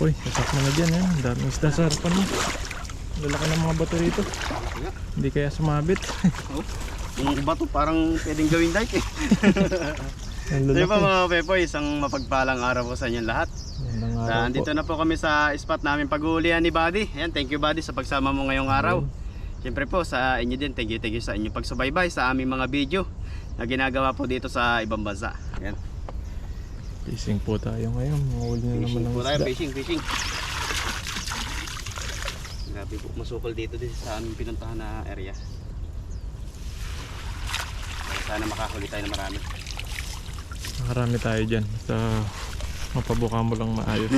Poy, sasak mo na dyan yan. Ang daming isda sa harapan mo. Lalaki ng mga bato rito. Hindi kaya sumabit. Oh, yung bato parang pwedeng gawin dike eh. Ang So yun lalaki. po mga Pepoy, isang mapagpalang araw po sa inyong lahat. Magandang araw po. Andito na po kami sa spot namin pag-uulihan ni Buddy. Ayan, thank you Buddy sa pagsama mo ngayong araw. Siyempre po sa inyo din, thank you sa inyong pagsubaybay sa aming mga video na ginagawa po dito sa ibang bansa. Ayan. Fishing po tayo ngayon. Mahuli na naman ng Po tayo, isda. fishing. Grabe po, masukol dito din sa aming pinuntahan na area. Sana makahuli tayo na marami. Makarami tayo dyan. Basta mapabuka mo lang maayos.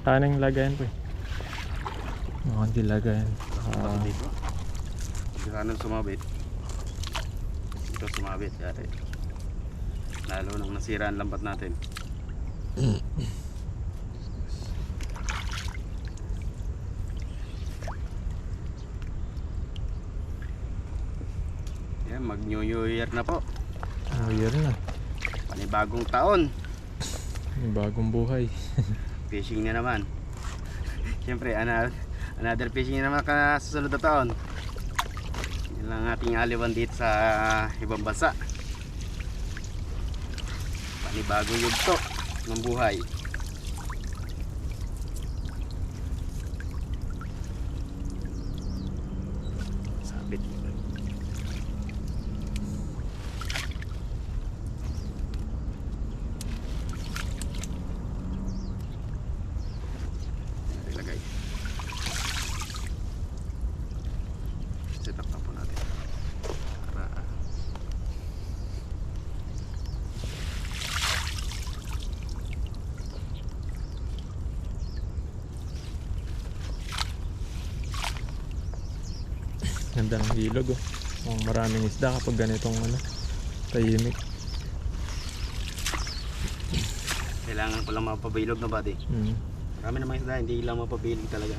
Tanang lagayan po eh. Hindi lagayan. Dito. Sana sumabit. Ito sumabit. Yari. Lalo nang nasira ang lambat natin. Yan, mag New Year na po. New Year na. Panibagong taon. May bagong buhay. Fishing na naman. Siyempre, another fishing na naman sa susunod na taon. Yan lang ating aliwan dito sa ibang bansa. Panibagong yugto ng buhay. Sabit. Ilagay. Set up na po natin. Para Ganda ng ilog oh. Maraming isda kapag ganitong tahimik. kailangan ko lang mapabilog na Buddy. Marami namang isda, hindi lang mapabilog talaga.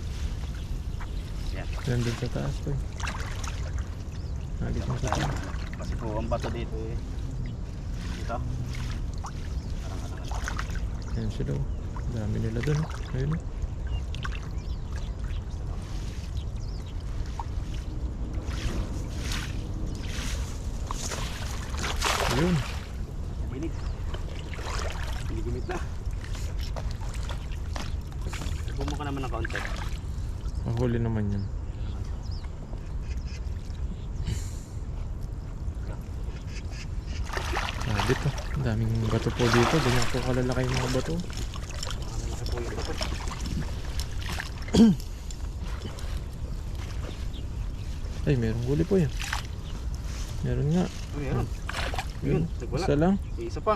Yan. Nandun sa taas po eh. Nagit mo sa taas. Kasi po ang bato dito eh. Dito. Parang Ayan sila oh. Dami nila dun oh. Ayun oh. Ayun. Binig. Binigimit na. Bumo ka naman ng kaunti. Mahuli naman yun. Dito. Ang daming bato po dito. Ganyan po kalalaki yung mga bato. Malaki po yung bato. Ay, merong huli po yan. Meron nga. Oh, yan. Yun, wala. Isa lang. Isa pa.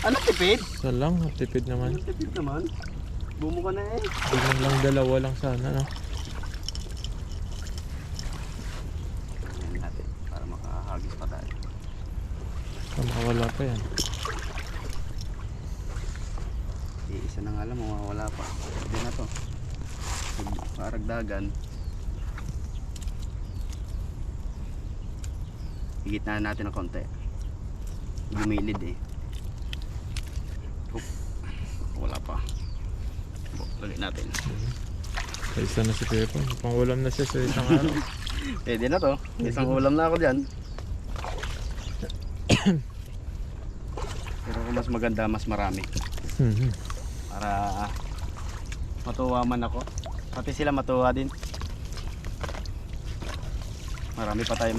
Ano tipid? Isa lang. Tipid naman. Ano tipid naman? Bumo ka na eh. Ganyan lang, dalawa lang sana no. Yan natin para makahagis pa tayo. Makawala pa yan. Isa na nga lang mawawala pa. Hindi na to. Karagdagan. Higit na natin ng konti. Gumilid eh. Oop. Wala pa. Ulit natin. Isa na si Pepo. Pangulam na siya sa isang araw. Pwede na to. Isang ulam na ako dyan. Pero kung mas maganda, mas marami. Para matuwa man ako. Pati sila matuwa din. Marami pa tayo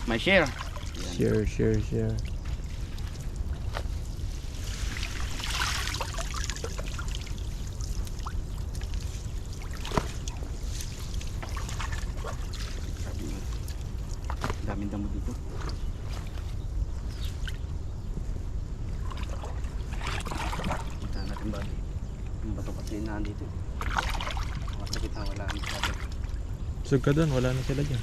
may share. Yan. Share. Daming damo dito. Kita natin ba? Yung bato kasi nandito. Sa gitna wala ang bato. Sug ka doon, wala na sila dyan.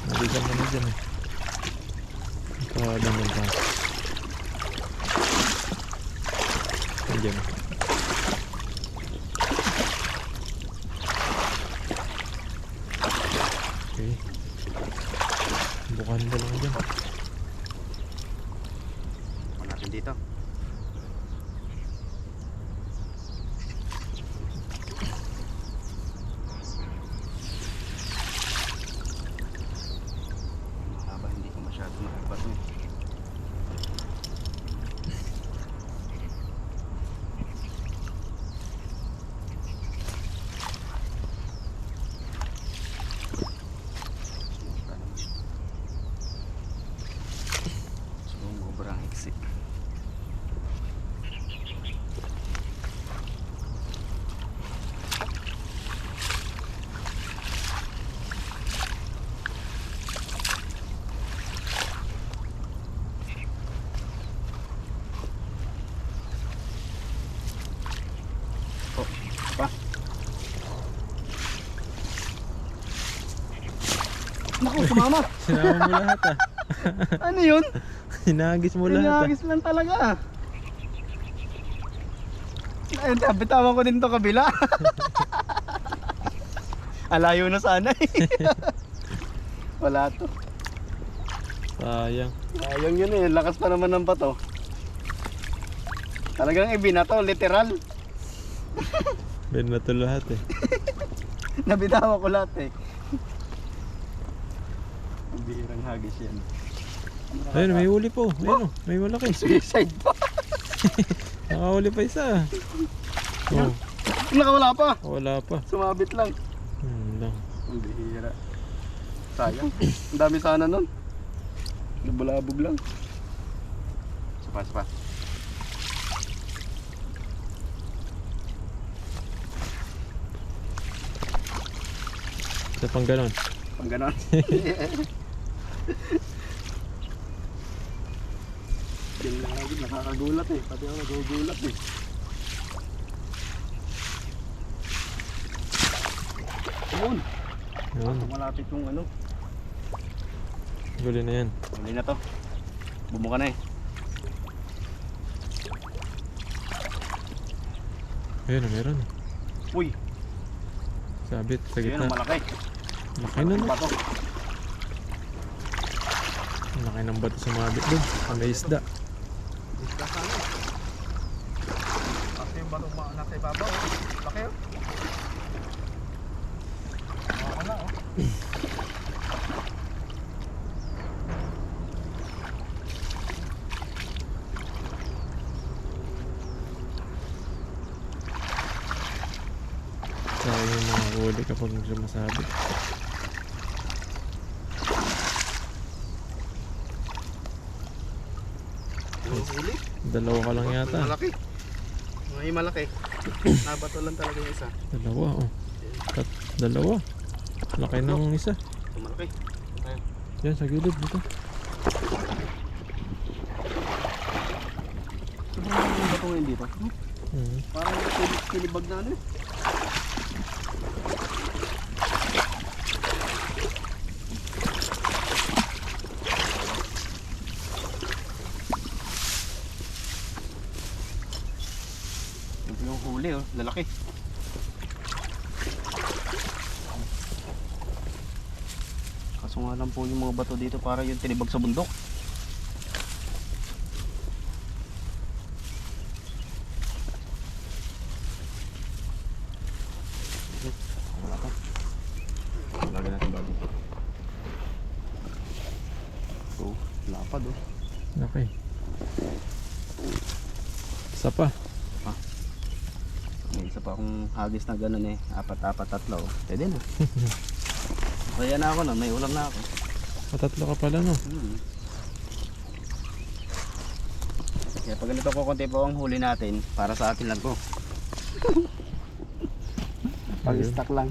Nandito na dyan eh. Ganun pa. Andyan. Okay. Bukan mo lang dyan. Kung natin dito. Mahaba, hindi ko masyado makabato eh. Sobrang hiksi. Oh, pa. Naku, sumama. Sinama mo lahat ah. Ano yun? Hinagis mo lahat ah. Pinagis lang talaga. Ay, bitawan ko din to kabila. Alayo na sana eh. Wala to. Sayang. Sayang yun eh. Lakas pa naman ng bato. Talagang ibinato, literal. Binato lahat eh. Nabitawan ko lahat eh. Ang bihirang hagis yan. Ayun, may huli po. Ayun, oh, may malaki. Suicide pa. Nakahuli pa isa. Oh, Nakawala pa. wala pa. Sumabit lang. Lang. Ang bihira. Sayang. Ang dami sana nun. Nabulabog lang. Sapa, sapa. Isa pang ganon. Pag ganon. Yan lang agad, nakakagulat eh. Pati ako nagugulat eh. Ayun. Yun. Malapit yung ano. Huli na yan. Huli na to. Bumuka na eh. Ayun, meron. Uy, Sabit sa yun gitna. ang malaki. Laki na no. Bato. Laki ng bato sumabit dun. May isda. Isda sana. Kasi yung bato nasa ibabaw. Laki oh. Wala oh. Sayang yung mga huli kapag sumasabit. Huli. Dalawa ka lang yata. Malaki. May malaki. Nabato lang talaga yung isa. Dalawa oh. Dalawa. Laki ng isa. Ito malaki. Ayun. Yan sa gilid dito. Sobrang yung bato ngayon dito. Parang kilibag na ano eh. Ito yung huli oh, lalaki. Kaso nga lang po yung mga bato dito para yung tinibag sa bundok. Wala pa. Lagyan natin bago. So, lapad oh. Okay. Isa pa. May isa pa akong hagis na ganun eh. Apat-apat, tatlo. Pwede na. Kaya na ako na, may ulam na ako. Patatlo ka pala no. Kaya pag ganito ko konti po ang huli natin, para sa atin lang po. Pag-stack lang.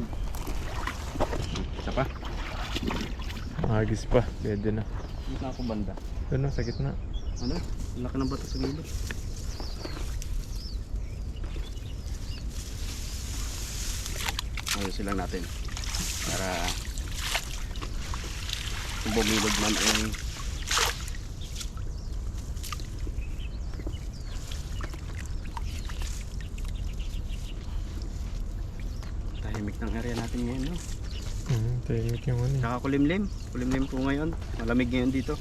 Isa pa. Hagis pa. Pwede na. Dito na ako banda. Doon no, sa gitna. Ano? Ang laki ng bato sa gilid. Ayusin lang natin. Para kung bumilog man ang tahimik ng area natin ngayon, no? Tahimik yung ano. Tsaka kulimlim. Kulimlim po ngayon. Malamig ngayon dito.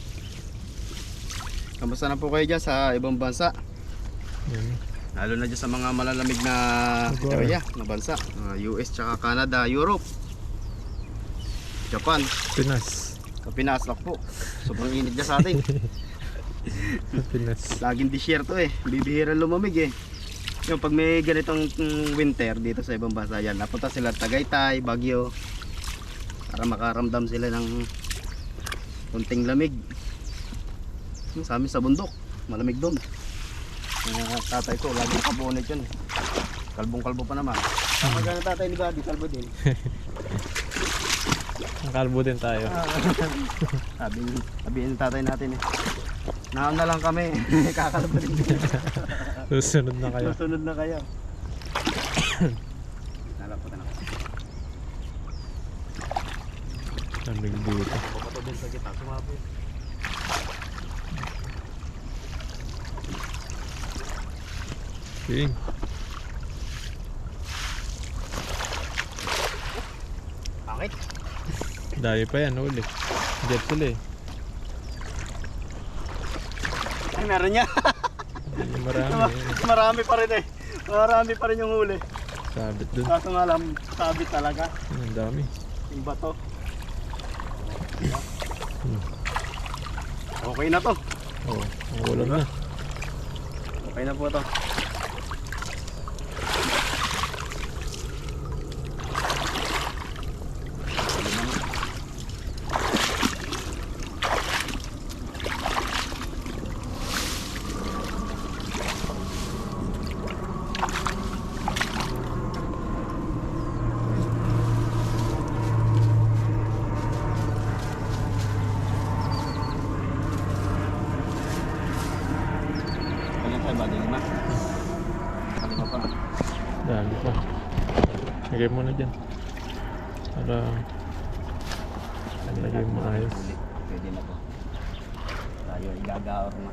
Kamusta na po kayo dyan sa ibang bansa? Yan. Lalo na dyan sa mga malalamig na Lugar. area na bansa. US tsaka Canada, Europe, Japan, Pinas. sa Pinas lang po. Sobrang init dyan sa atin. Pinas. Laging disyerto eh. Bibihira lumamig eh. Yung pag may ganitong winter dito sa ibang bansa yan, napunta sila Tagaytay, Baguio para makaramdam sila ng kunting lamig. Sa amin sa bundok, malamig doon. Tatay ko, lagi nakabuonit yun. Kalbong-kalbo pa naman. Maganda tatay ni Buddy, kalbo din. Ang kalbo din tayo. Sabi ng tatay natin eh. Naon na lang kami, kakalbo din. Susunod na kayo. Susunod na kayo. Nalaputan ako. Lamig dito. Pumato din sa kita, sumabi. King. Pangit. Dami pa yan uli. Jet sila eh. Ay, meron niya. Marami. Marami pa rin eh. Marami pa rin yung huli. Sabit dun. Kaso nga lang, sabi talaga. Ang dami. Yung bato. Okay na to. Oo. Ang ulam na. Okay na po to. Kanyang tayo ba? Lima? Kalima pa. Dami pa. Lagay mo na dyan. Para lagay mo ayos. Pwede na to. Tayo igagawa na.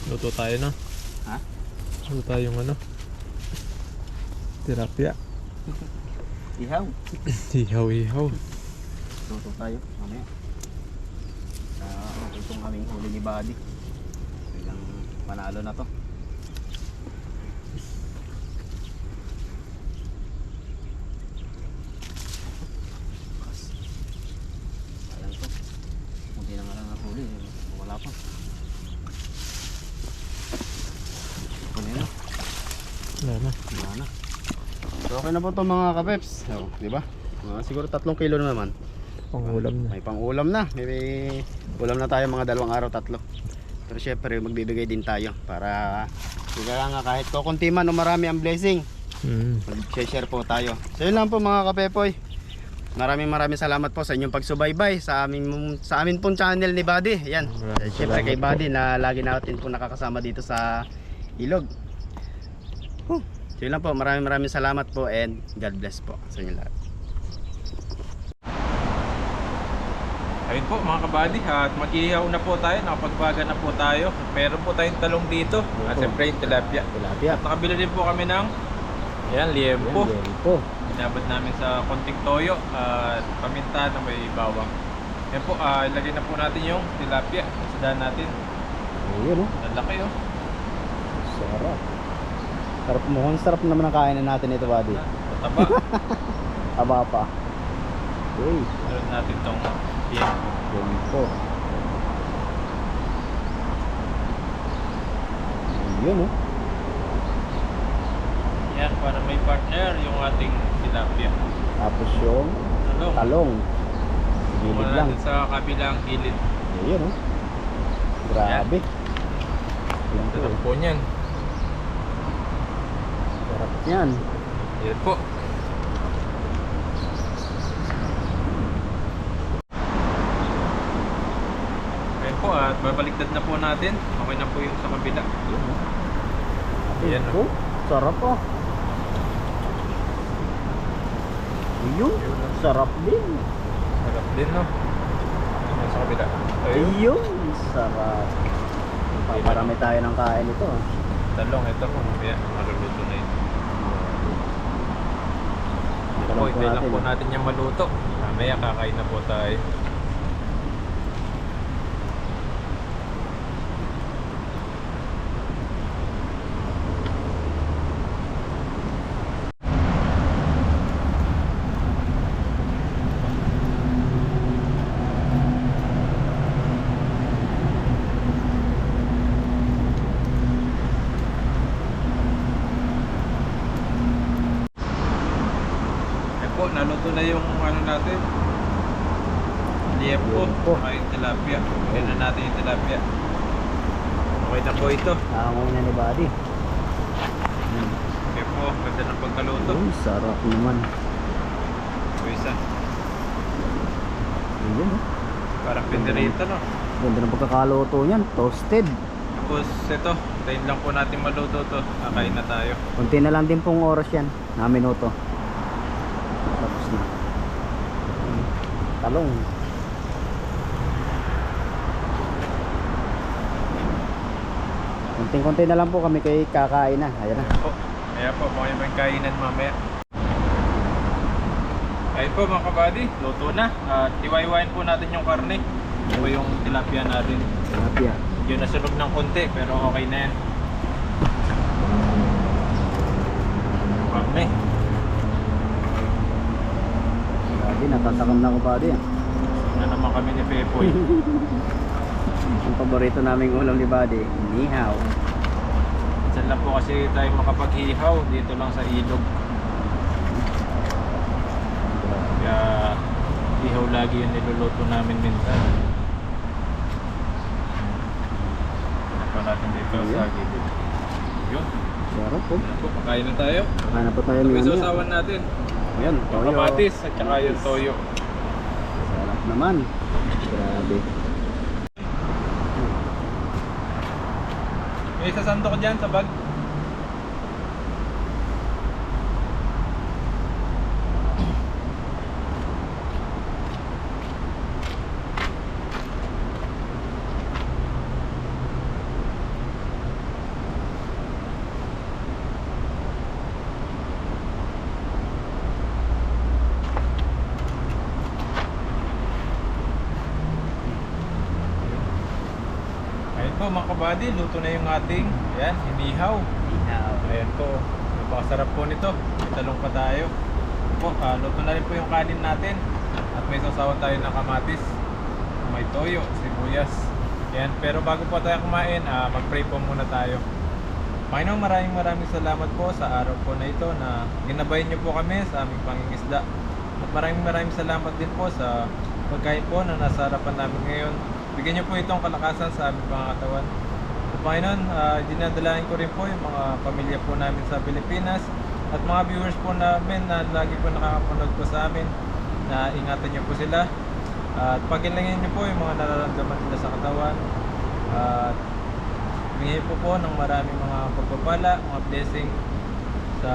Luto tayo na. Ha? Luto tayong ano? Tilapia. Ihaw. Ihaw-ihaw. Luto tayo. Mamaya. Itong aming huli ni Buddy. Bilang panalo na to. Ayan to. Kunti na nga lang nahuli. Wala pa. Kunin na. Wala na. Wala na. So okay na po to mga kapeps. So, di ba? Siguro 3 kilo na naman. Pangulam na. May pang-ulam na. May ulam na tayo mga 2 araw, 3. Pero syempre magbibigay din tayo para kaya nga kahit kukunti man o marami ang blessing, mag-share po tayo. So yun lang po mga kapepoy. Maraming salamat po sa inyong pagsubaybay sa amin pong channel ni Buddy. Yan. Maraming Syempre kay salamat Buddy na lagi natin po nakakasama dito sa ilog. So yun lang po. Maraming salamat po and God bless po sa inyo lahat. Ayun po mga kabady, at mag-ihaw na po tayo, nakapagbaga na po tayo. Meron po tayong talong dito, at siyempre yung tilapia. Tilapia. At nakabili din po kami ng ayan, liempo. Inabot namin sa konting toyo at paminta na may bawang. Yan po, ilagay na po natin yung tilapia. Isdahan natin. Ayun oh. Ang laki oh. Sarap. Sarap mo. Ang sarap naman ang kainan natin ito, Buddy. Mataba. Taba pa. Okay. Meron natin tong liempo. Liempo. Ayun oh. Yan, para may partner yung ating tilapia. Tapos yung Talong. talong. Gilid Muna lang. natin sa kabilang gilid. Ayun oh. Grabe. Yan po. Sarap po niyan. Sarap yan. Yan po. Ayan po, at babaliktad na po natin. Okay na po yung sa kabila. Ayan Oh, sarap oh. Ayun. Sarap din. Sarap din no. Ayan, sa kabila. Ayun. Ayun, sarap. Paparami tayo ng kain ito. Talong, ito po. Ayan, maluluto na yun. Ito po, hintay lang po natin yung maluto. Mamaya kakain na po tayo. Po, naluto na yung ano natin. Liempo, Liempo. saka yung tilapia. Ayan na natin yung tilapia. Okay na po ito. Nangangoy na ni Buddy. Okay po, ganda ng pagkaluto. Ayun, sarap naman. So isa, Ayun, oh. parang pinirito no. Ganda ng pagkakaluto niyan. Toasted. Tapos ito, tayin lang po natin maluto to. Kakain na tayo. Kunti na lang din pong oras yan. Na minuto. Tapos na. Talong. Kunting-kunti na lang po kami kay kakain na. Ayan na. Po, kaya po, mga yung kainan mamaya. Ayun po mga kabady, luto na. At iwain po natin yung karne. Ito yung tilapia natin. Tilapia. Yun nasunog ng konti, pero okay na yan. Karne. Buddy, natatakam na ko Buddy. Na naman kami ni Pepoy. Ang paborito naming ulam ni Buddy, nihaw. Minsan lang po kasi tayo makapaghihaw dito lang sa ilog. Kaya ihaw lagi yung niluluto namin minsan. Ito natin dito sa gilid. Yun. Sarap po. Ayan po, pakain na tayo. Hanap po tayo Ito ng yung sausawan natin. Ayan, Yung toyo. kamatis at saka yung toyo. Sarap naman. Grabe. May sasando ko dyan sa bag. Ayun po mga kabady, luto na yung ating ayan, inihaw. Nihaw. Ayan po, napakasarap po nito. May talong pa tayo. Po, luto na rin po yung kanin natin. At may sausawan tayo ng kamatis. May toyo, sibuyas. Ayan, pero bago po tayo kumain, mag-pray po muna tayo. Panginoon, maraming salamat po sa araw po na ito na ginabayan niyo po kami sa aming pangingisda. At maraming salamat din po sa pagkain po na nasa harapan namin ngayon. Bigyan niyo po itong kalakasan sa aming mga katawan. At Panginoon, dinadalain ko rin po yung mga pamilya po namin sa Pilipinas at mga viewers po namin na lagi po nakakapanood po sa amin, na ingatan niyo po sila at pagilingin niyo po yung mga nararamdaman nila sa katawan at bigyan po ng maraming mga pagpapala, mga blessing sa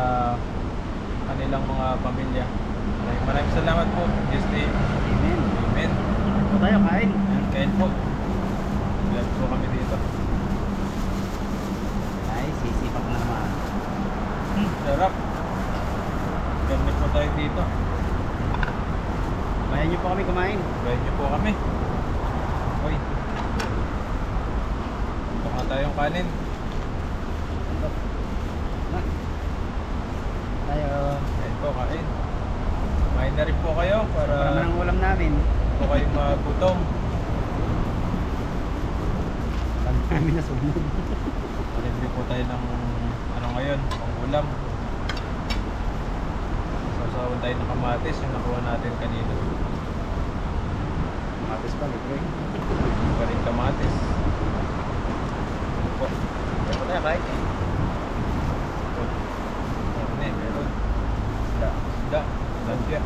kanilang mga pamilya. Maraming salamat po. In Jesus' name. Amen. Amen. Po tayo kain. Ayan, kain po. Glad po kami dito. Ay, sisipak na naman. Sarap. Ganda po tayo dito. Bayan niyo po kami kumain. Bayan niyo po kami. Hoy. Ito nga tayong kanin. Na. Tayo. Kain po, kain. Kumain na rin po kayo Para para ang ulam namin. po kayo magutom. Kami namin nasunod. Libre po tayo ng ano ngayon, pang ulam. Sasawan tayo ng kamatis yung nakuha natin kanina. Matis pa, libre. Pa rin kamatis. Ano po? Tayo po tayo kain. Ano eh, meron. Da, ladya.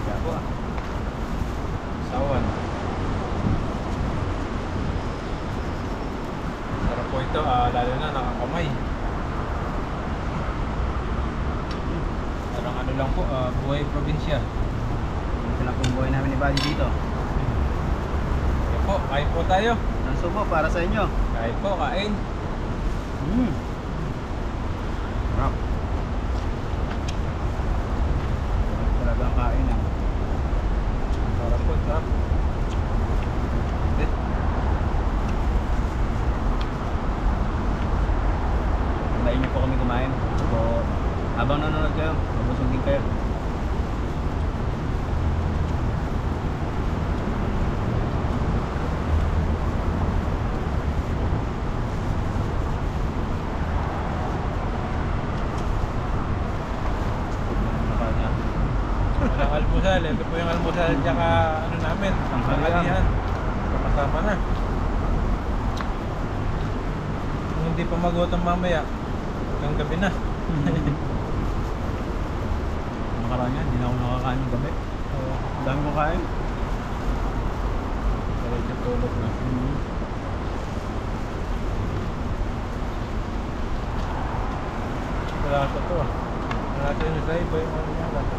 Kaya po sawan. Sarap po ito, lalo na nakakamay. Parang ano lang po, buhay probinsya. Ito lang pong buhay namin ni Buddy dito. Yan po, kain po tayo. Ang subo para sa inyo. Kain po, kain. Sarap. Sarap talaga ang kain ah. Sarap po, sarap. Eh, Hintayin niyo po kami kumain. So, habang nanonood kayo, mabusog din kayo. walang almusal. Ito po yung almusal tsaka ano namin, tanghalian. Sama-sama na. Kung hindi pa magutom mamaya, hanggang gabi na. Nakaraan yan, hindi na ako nakakain ng gabi. Oo. Ang dami kong kain. Diretso tulog na. Wala sa to ah. Wala sa yun sa iba yung ano niya. Lasa.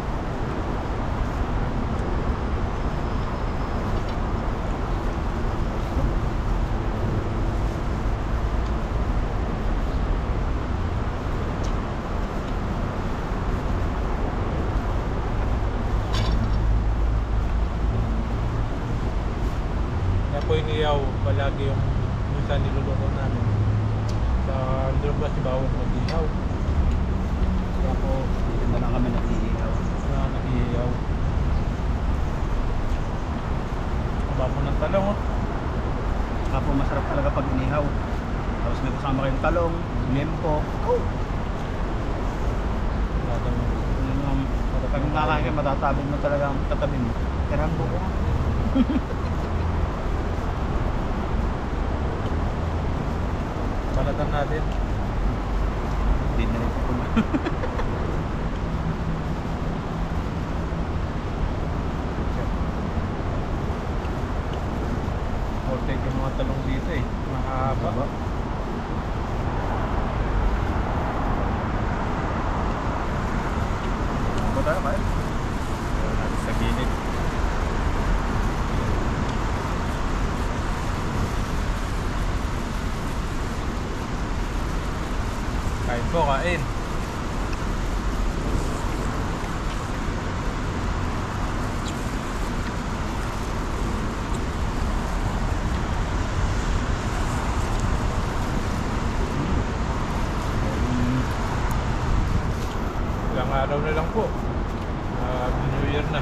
Kaya po iniyaw palagi yung minsan niluluto namin. Sa Androbas, bawal mag-ihaw. Kaya po, Dito na lang kami nag-iihaw. nag-ihaw. Aba po ng talong oh. Saka po masarap talaga pag inihaw. Tapos may kasama kayong talong, lempo. Oh! Yun yung pag kakain kayo, matatabi mo talaga ang tatabi mo. Karambo ko. Balatan natin. Hindi na rin po na. Portek yung mga talong dito eh. Mahaba. Ano tayo kain? Meron natin sa gilid. Kain po, kain. Ilang araw na lang po. New Year na.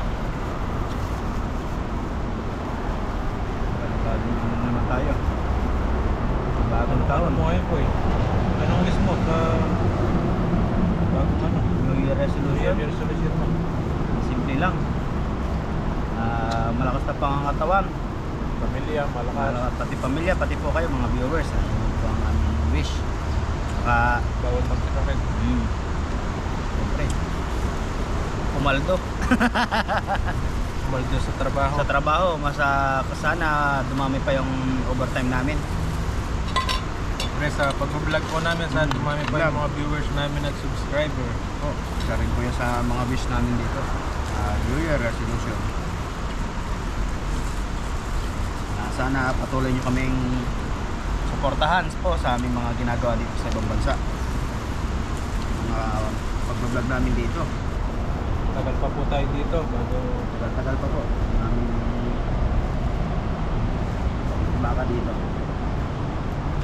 Bagong ano naman tayo. Bagong taon. Ano mo ngayon po eh? Anong list mo sa bagong ano? New Year New Year resolution. resolution mo? Simple lang. Malakas na pangangatawan. Pamilya, malakas. Pati pamilya, pati po kayo mga viewers. Ano po ang aming wish. Saka, Bawal magkasakit. siyempre, pumaldo. Maldo sa trabaho. Sa trabaho, sana dumami pa yung overtime namin. Pre, sa pag-vlog po namin, sa dumami pa yung mga viewers namin at subscriber. Isa rin po yan sa mga wish namin dito. New Year resolution. Sana patuloy nyo kaming suportahan po sa aming mga ginagawa dito sa ibang bansa. Mga pag-vlog namin dito. Tagal pa po tayo dito bago Tagal-tagal pa po. Aming baka dito.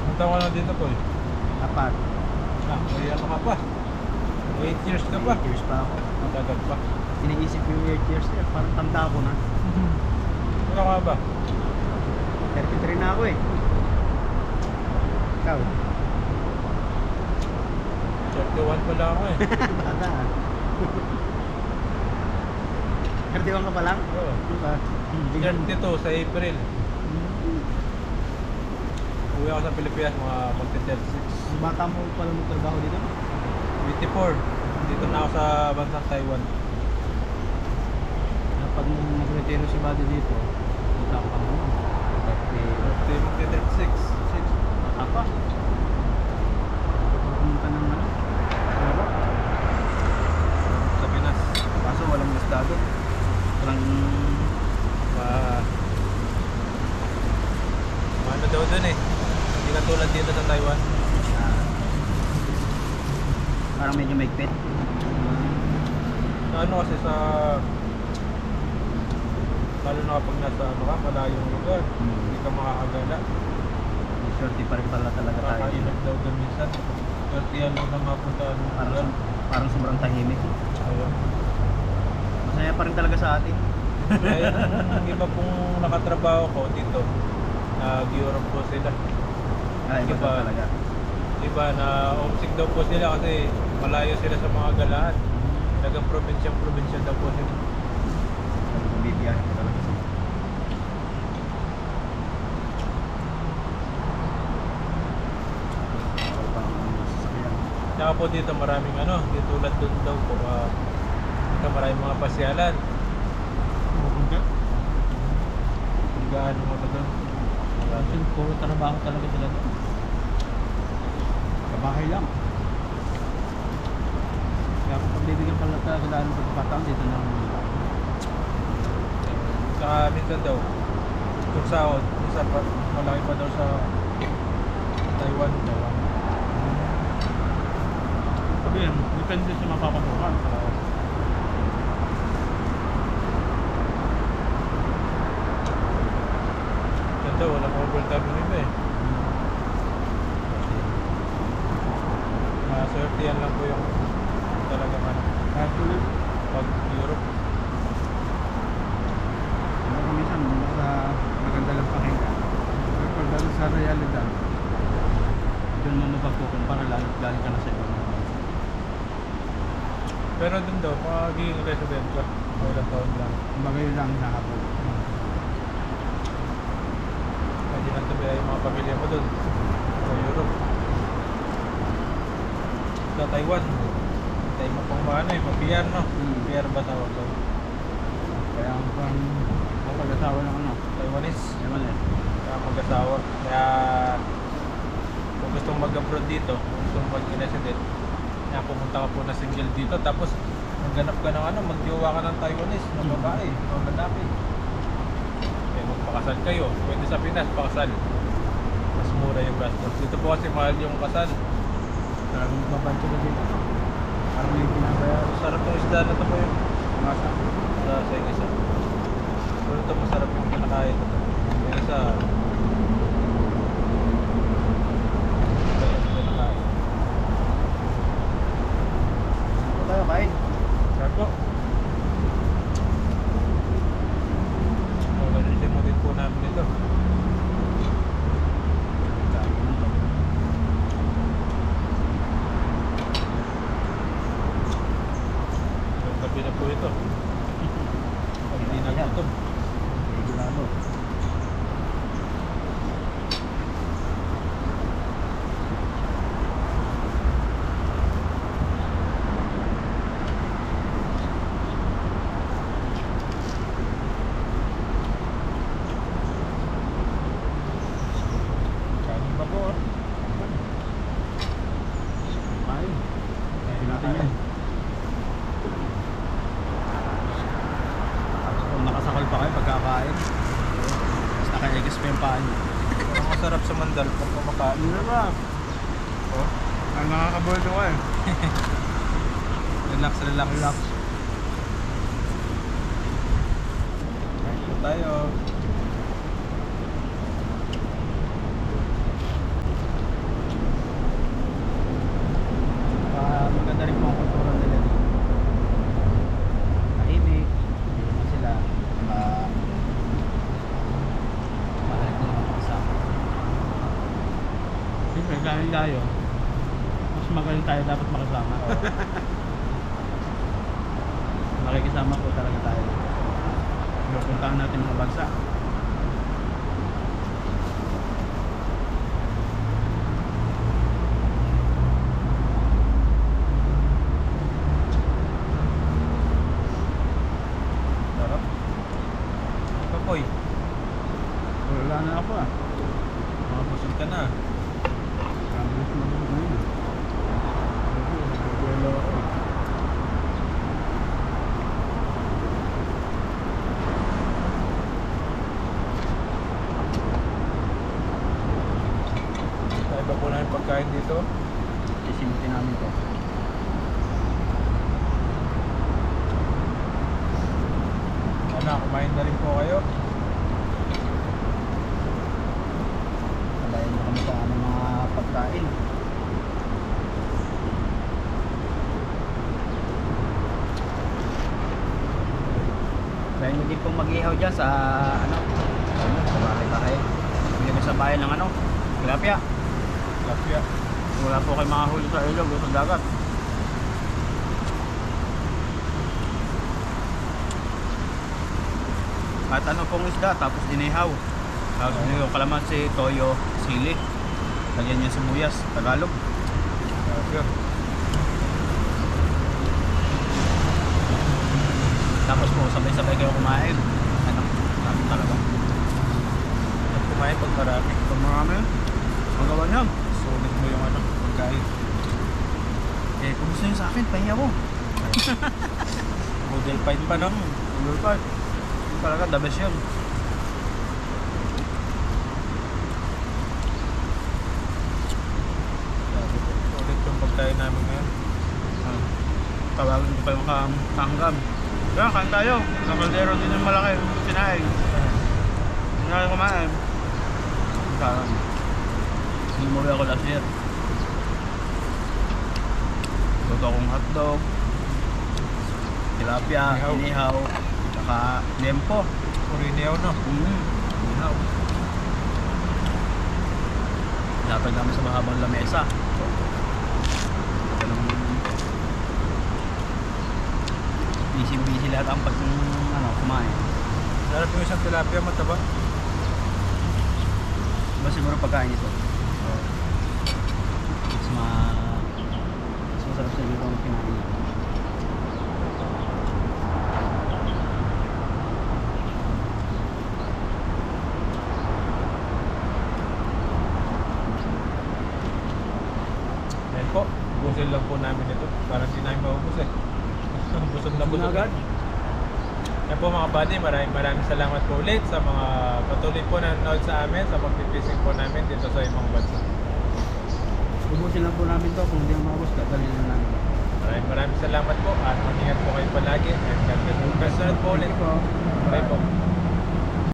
ang taon ka na dito po eh. Apat. May ano ka pa? 8 years ka pa. 8 years pa ako. Tagal pa. Iniisip ko yung 8 years eh. Parang tanda ko na. Ano ka ba? 33 na ako eh. Ikaw? 31 pa lang ako eh. Bata. 31 ka pa lang? Oo. Diba? 32 sa April. Uwi ako sa Pilipinas mga magti-36. Bata mo pala magtrabaho dito? 24. Dito na ako sa bansang Taiwan. Pag nag-retiro si Buddy dito, dito ako pang naman. Magti-36. Bata pa. Pumunta ng ano? Sa Pinas. delikado. Parang ano daw dun eh. Hindi katulad dito sa Taiwan. parang medyo maigpit. Sa ano kasi sa lalo na kapag nasa ano ka, malayong lugar, hindi ka makakagala. Shorty pa rin pala talaga tayo. Kakainap daw dun minsan. Pero yan lang na mapunta ano lugar. Parang sobrang tahimik. Ayun. Masaya pa rin talaga sa atin. Kaya yung iba pong nakatrabaho ko dito, nag-Europe po sila. Iba Iba. talaga. Iba na homesick daw po sila kasi malayo sila sa mga galaan. Talagang probinsya daw po sila. Bibiyahe ko talaga sila. Tsaka po dito maraming ano, dito tulad doon daw po, dito maraming mga pasyalan. Hindi gaano mga doon. Kasi puro trabaho talaga sila doon. Sa bahay lang. Kaya kung pagbibigyan pala talaga daan ng pagpapataon dito na Tsaka minsan daw, kung sahod, minsan pa, malaki pa daw sa Taiwan. sabihin, depende sa mapapasukan. Yan daw, walang overtime ng iba eh. Swerte yan lang po yung talagang ano, pag Europe. Minsan, basta maganda lang pakinggan. Pero pag lalo sa realidad, doon mo mapagkukumpara lalo galing ka na sa ibang mga bansa. Pero dun daw, magiging resident ka. Ilang taon lang. Kumbaga yun lang hinahabol. Pwede nang tabi yung mga pamilya mo dun. Sa Europe. Sa Taiwan. Tayo mo pang maano eh, ma-PR no? PR ba tawag doon? Kaya ang pag-asawa ng ano, Taiwanese. ewan eh. Kaya mag-asawa. Kaya kung gustong mag-abroad dito, kung gustong mag-resident, kaya pumunta ka po na single dito. Tapos magganap ka ng ano, magjowa ka ng Taiwanese na babae o lalaki. Kaya magpakasal kayo. Pwede sa Pinas, pakasal. Mas mura yung gastos. Dito po kasi mahal yung kasal. Parang mababanto na dito. Parang may pinabayar. Sarap ng isda na ito po yung Masa. sa isa. Pero ito masarap yung kinakain ito. Yung isa, ito yung kinakain. Ito tayo kain. Sarap po. Organisin mo din po namin ito. Yung tabi na po ito. Pag hindi nagutom. Sigurado. Kanin pa po. Kain. Kain natin yan. Tapos kung nakasakal pa kayo pagkakain, tapos naka-eggs pa yung paa nyo. Ang masarap sa mandal pag kumakain. Ano ba? Oh, Ang nakakaboldo ka eh. relax, relax. Relax. Kain po tayo. Maganda rin po ang kultura nila dito. Tahimik, hindi naman sila mahalik na naman makasama. Siyempre, galing tayo. Mas magaling tayo dapat makasama. Makikisama po talaga tayo. Pupuntahan natin mga bansa. Sarap. Kapoy, Wala na ako ah. busog ka na. Kabilis mo na ngayon. Wala ako. Kaya nyo din pong mag-ihaw dyan sa ano, sa bahay-bahay. Bili ka sa bayan ng ano, tilapia. Lapya. Wala po kayo makahuli sa ilog o sa dagat. At ano pong isda, tapos inihaw. Tapos nyo kalamansi, toyo, sili. Lagyan nyo sibuyas, Tagalog. Lapya. Tapos po, sabay-sabay kayo kumain. Ano, sabi talaga. At kumain pag marami. Pag marami, ang gawa niya. Sulit mo yung ano, pagkain. Eh, kung gusto nyo sa akin, pahinga ko. Model fight pa no? Number 5. Yung talaga, the best yun. Sulit yung pagkain namin ngayon. Tawagin ko pa yung kahanggam. Kaya, kain tayo. Sa kaldero din yung malaki. Sinaing. Hindi na kayo kumain. Parang, umuwi ako last year. Luto akong hotdog, tilapia, Inihaw. inihaw, saka lempo. Puriniyaw no? Inihaw. Lapag namin sa mahabang lamesa. Ganun, busy lahat ang pag ano, kumain. Sarap yung isang tilapia mataba. Diba siguro pagkain ito? Mas masarap sa ibang kinain. Ayan po, busin lang po namin ito. Parang di namin maubos eh. Busog na busog. agad? Yan po mga buddy, maraming salamat po ulit sa mga patuloy po na nanonood sa amin sa pagpipising po namin dito sa ibang bansa. Ubusin lang po namin to, kung hindi na maubos, dadalhin na namin. Maraming salamat po at mag-ingat po kayo palagi. And God bless. Sunod po ulit. Thank you po. Bye po.